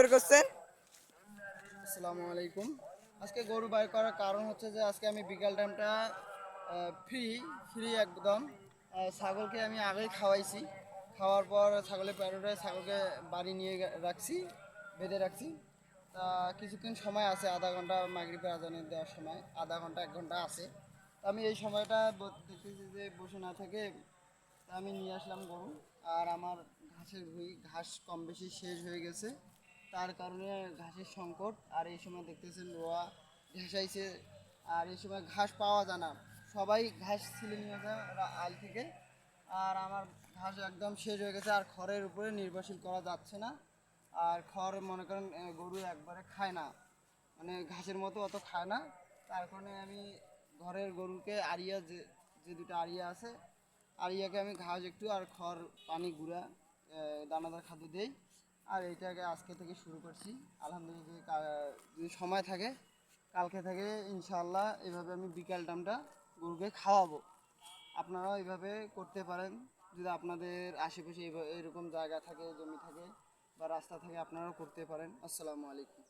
বের করছেন? আসসালামু আলাইকুম। আজকে গরু বাইর করার কারণ হচ্ছে যে আজকে আমি বিকাল টাইমটা ফ্রি ফ্রি একদম। ছাগলকে আমি আগেই খাওয়াইছি, খাওয়ার পর ছাগলের প্যারোটে ছাগলকে বাড়ি নিয়ে রাখছি, বেঁধে রাখছি। তা কিছুক্ষণ সময় আছে, আধা ঘন্টা মাগরিবের আজানে দেওয়ার সময় আধা ঘন্টা 1 ঘন্টা আছে। তা আমি এই সময়টা দেখতেছি যে বসে না থেকে তা আমি নিয়ে আসলাম গরু। আর আমার ঘাসের ঘাস কম বেশি শেষ হয়ে গেছে, তার কারণে ঘাসের সংকট। আর এই সময় দেখতেছেন রোয়া ঘেঁষাইছে, আর এই সময় ঘাস পাওয়া যায় না, সবাই ঘাস ছিলে নিয়ে যায় আল থেকে। আর আমার ঘাস একদম শেষ হয়ে গেছে, আর খড়ের উপরে নির্ভরশীল করা যাচ্ছে না। আর খড় মনে করেন গরু একবারে খায় না, মানে ঘাসের মতো অত খায় না। তার কারণে আমি ঘরের গরুকে আড়িয়া যে যে দুটো আড়িয়া আছে, আড়িয়াকে আমি ঘাস একটু আর খড় পানি গুঁড়া দানাদার খাদ্য দেই। আর এইটাকে আজকে থেকে শুরু করছি। আলহামদুলিল্লাহ যদি যদি সময় থাকে কালকে থেকে ইনশাআল্লাহ এভাবে আমি বিকাল টাইমটা গরুকে খাওয়াবো। আপনারাও এইভাবে করতে পারেন, যদি আপনাদের আশেপাশে এরকম জায়গা থাকে, জমি থাকে বা রাস্তা থাকে, আপনারাও করতে পারেন। আসসালামু আলাইকুম।